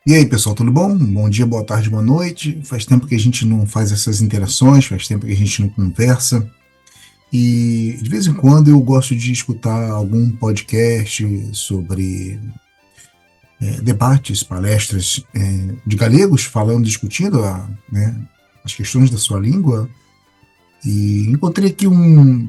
E aí, pessoal, tudo bom? Bom dia, boa tarde, boa noite. Faz tempo que a gente não faz essas interações, faz tempo que a gente não conversa. E de vez em quando eu gosto de escutar algum podcast sobre debates, palestras de galegos falando, discutindo as questões da sua língua. E encontrei aqui um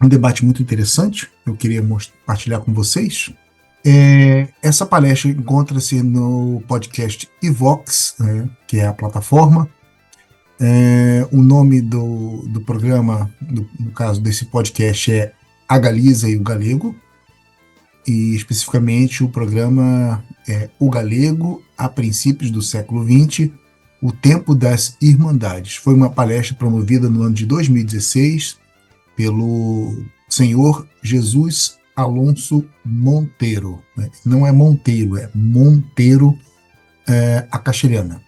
debate muito interessante que eu queria partilhar com vocês. Essa palestra encontra-se no podcast Evox, né, que é a plataforma. O nome do programa, no caso desse podcast, é A Galiza e o Galego, e especificamente o programa é O Galego a princípios do século XX, o tempo das Irmandades. Foi uma palestra promovida no ano de 2016 pelo senhor Jesus Alonso Monteiro, né? Não é Monteiro, é Monteiro a castelhana.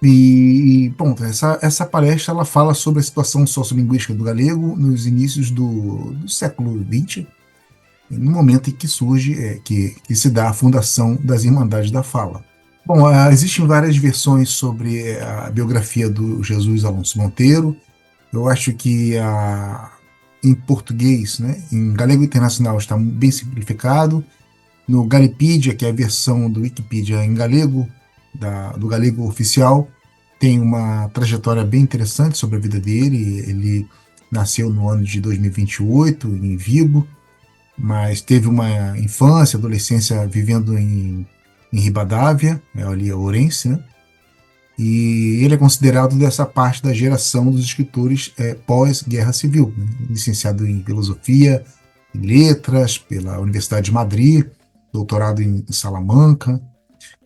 E pronto, essa palestra ela fala sobre a situação sociolinguística do galego nos inícios do século XX, no momento em que surge, que se dá a fundação das Irmandades da Fala. Bom, existem várias versões sobre a biografia do Jesus Alonso Monteiro. Eu acho que em português, né, em galego internacional está bem simplificado. No Galipedia, que é a versão do Wikipedia em galego, do galego oficial, tem uma trajetória bem interessante sobre a vida dele. Ele nasceu no ano de 2028 em Vigo, mas teve uma infância, adolescência vivendo em Ribadávia, ali Ourense, né? E ele é considerado dessa parte da geração dos escritores pós-Guerra Civil, né? Licenciado em Filosofia e Letras pela Universidade de Madrid, doutorado em Salamanca.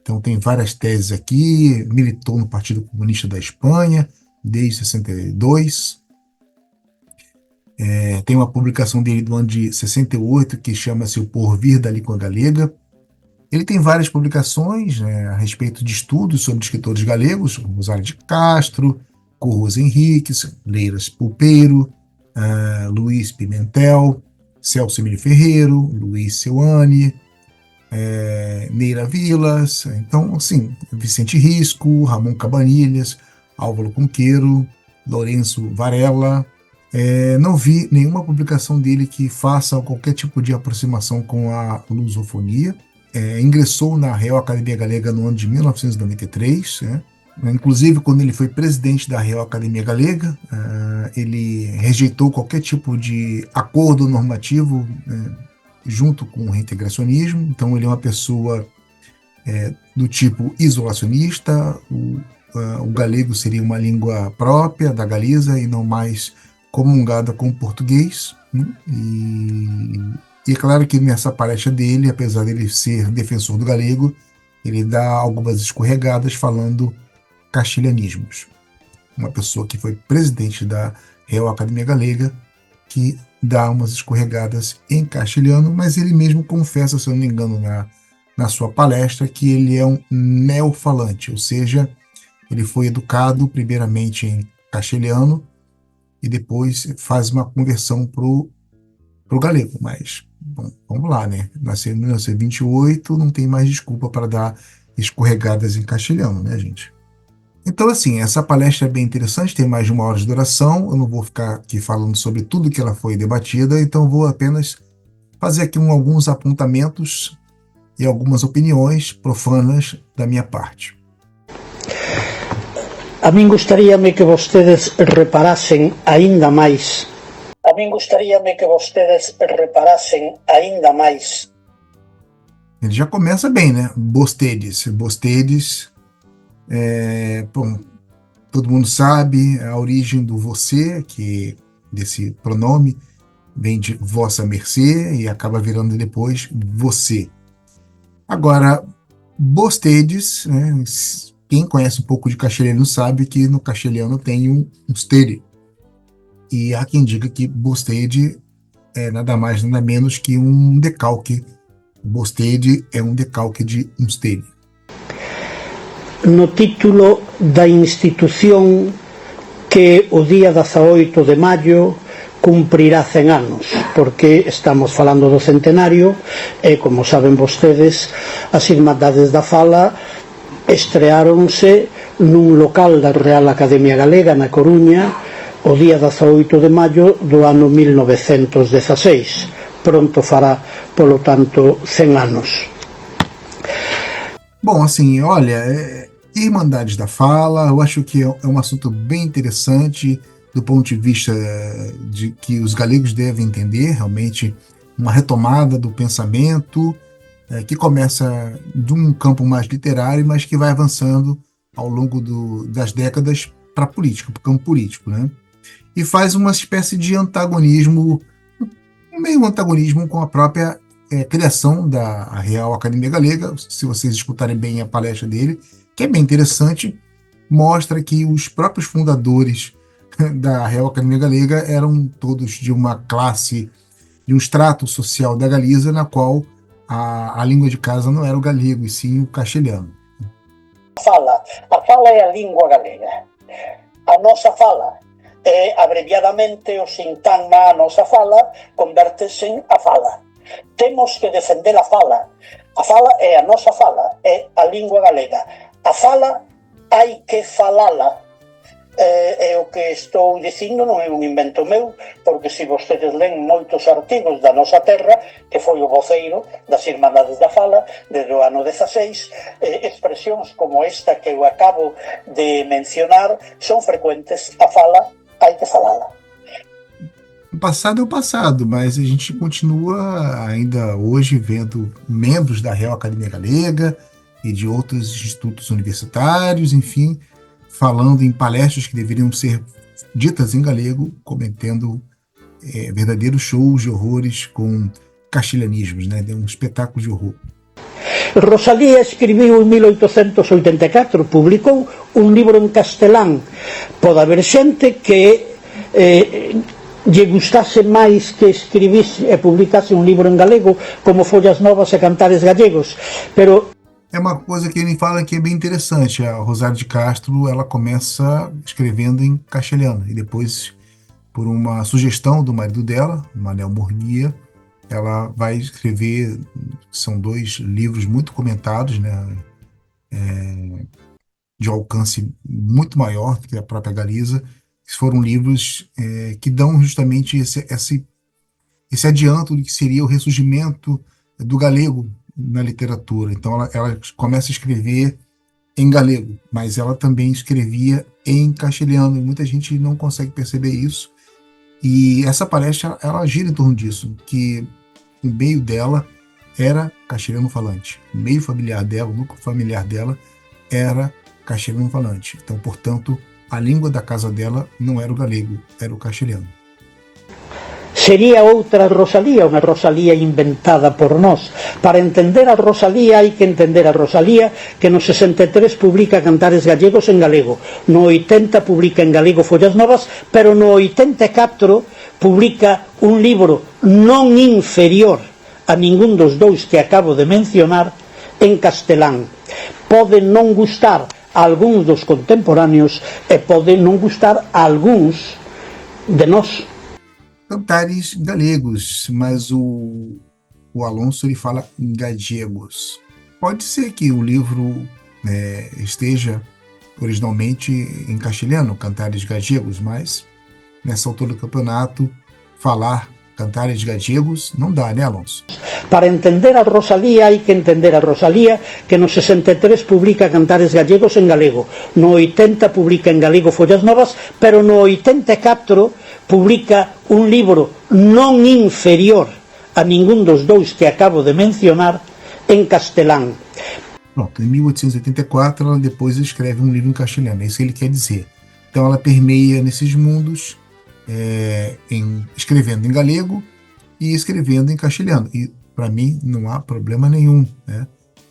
Então tem várias teses aqui, militou no Partido Comunista da Espanha desde 62. Tem uma publicação dele do ano de 68 que chama-se O Porvir da Língua Galega. Ele tem várias publicações, né, a respeito de estudos sobre escritores galegos, Rosário de Castro, Curros Henriques, Leiras Pulpeiro, Luiz Pimentel, Celso Emílio Ferreiro, Luiz Seuane, Neira Vilas, então, assim, Vicente Risco, Ramon Cabanilhas, Álvaro Cunqueiro, Lourenço Varela. Não vi nenhuma publicação dele que faça qualquer tipo de aproximação com a lusofonia. Ingressou na Real Academia Galega no ano de 1993, né? Inclusive quando ele foi presidente da Real Academia Galega, ele rejeitou qualquer tipo de acordo normativo junto com o reintegracionismo. Então ele é uma pessoa do tipo isolacionista. O galego seria uma língua própria da Galiza e não mais comungada com o português, né? E é claro que nessa palestra dele, apesar dele ser defensor do galego, ele dá algumas escorregadas falando castelhanismos. Uma pessoa que foi presidente da Real Academia Galega, que dá umas escorregadas em castelhano, mas ele mesmo confessa, se eu não me engano, na sua palestra, que ele é um neofalante, ou seja, ele foi educado primeiramente em castelhano e depois faz uma conversão para o galego. Mas, bom, vamos lá, né? Nasceu em 1928, não tem mais desculpa para dar escorregadas em castelhano, né, gente? Então, assim, essa palestra é bem interessante, tem mais de 1 hora de duração. Eu não vou ficar aqui falando sobre tudo que ela foi debatida, então vou apenas fazer aqui alguns apontamentos e algumas opiniões profanas da minha parte. A mim gostaria-me que vocês reparassem ainda mais. Ele já começa bem, né? Bostedes. Bom, todo mundo sabe a origem do você, que desse pronome vem de vossa mercê e acaba virando depois você. Agora, bostedes, né? Quem conhece um pouco de castelhano sabe que no castelhano tem um stede. E há quem diga que bostede é nada mais, nada menos que um decalque. Bostede é um decalque de um stede. No título da institución que o día 18 de maio cumprirá 100 anos, porque estamos falando do centenario e, como saben vostedes, as Irmandades da Fala estreáronse nun local da Real Academia Galega na Coruña o día 18 de maio do ano 1916. Pronto fará, polo tanto, 100 anos. Bom, assim, olha, Irmandades da Fala, eu acho que é um assunto bem interessante do ponto de vista de que os galegos devem entender, realmente uma retomada do pensamento que começa de um campo mais literário, mas que vai avançando ao longo das décadas para a política, para o campo político, né? E faz uma espécie de antagonismo, um meio antagonismo com a própria criação da Real Academia Galega. Se vocês escutarem bem a palestra dele, que é bem interessante, mostra que os próprios fundadores da Real Academia Galega eram todos de uma classe, de um extrato social da Galiza, na qual a língua de casa não era o galego, e sim o castelhano. A fala é a língua galega. A nosa fala é, abreviadamente, o sintagma a nosa fala convértese en a fala. Temos que defender a fala. A fala é a nosa fala, é a língua galega. A fala hai que falala. É o que estou dicindo, non é un invento meu, porque se vostedes len moitos artigos da nosa terra, que foi o voceiro das Irmandades da Fala desde o ano 16, expresións como esta que eu acabo de mencionar son frecuentes. A fala hai que falala. O passado é o passado, mas a gente continua ainda hoje vendo membros da Real Academia Galega e de outros institutos universitários, enfim, falando em palestras que deveriam ser ditas em galego, cometendo verdadeiros shows de horrores com castelhanismos, né? Um espetáculo de horror. Rosalía escribiu en 1884, publicou un libro en castelán. Pode haber xente que lle gustase máis que escribise e publicase un libro en galego, como Follas Novas e Cantares Gallegos, pero é uma coisa que ele fala que é bem interessante. A Rosário de Castro, ela começa escrevendo em castelhano e depois, por uma sugestão do marido dela, Manel Mornia, ela vai escrever, são 2 livros muito comentados, né, de alcance muito maior do que a própria Galiza, que foram livros que dão justamente esse adianto do que seria o ressurgimento do galego na literatura. Então ela começa a escrever em galego, mas ela também escrevia em castelhano, e muita gente não consegue perceber isso. E essa palestra, ela gira em torno disso, que o meio dela era castelhano falante, o meio familiar dela, o núcleo familiar dela era castelhano falante. Então, portanto, a língua da casa dela não era o galego, era o castelhano. Sería outra Rosalía, unha Rosalía inventada por nós. Para entender a Rosalía hai que entender a Rosalía, que no 63 publica Cantares Gallegos en galego, no 80 publica en galego Follas Novas, pero no 84 publica un libro non inferior a ningún dos 2 que acabo de mencionar en castelán. Pode non gustar a algúns dos contemporáneos e pode non gustar a algúns de nós. Cantares galegos, mas o Alonso ele fala gallegos. Pode ser que o livro esteja originalmente em castelhano, Cantares Gallegos, mas nessa altura do campeonato falar Cantares Gallegos não dá, né, Alonso? Para entender a Rosalía hai que entender a Rosalía, que no 63 publica Cantares Gallegos en galego, no 80 publica en galego Follas Novas, pero no 84 publica un libro non inferior a ningún dos 2 que acabo de mencionar en castelán. Pronto, em 1884 ela depois escreve um livro em castelhano, é isso que ele quer dizer. Então ela permeia nesses mundos, escrevendo em galego e escrevendo em castelhano. E para mim não há problema nenhum, né?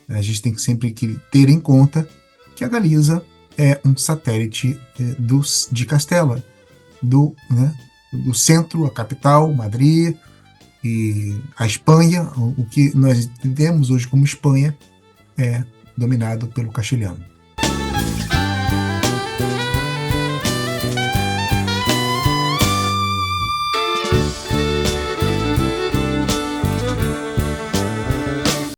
A gente tem que sempre ter em conta que a Galiza é um satélite de Castela, do centro, a capital, Madrid, e a Espanha, o que nós entendemos hoje como Espanha, é dominado pelo castelhano.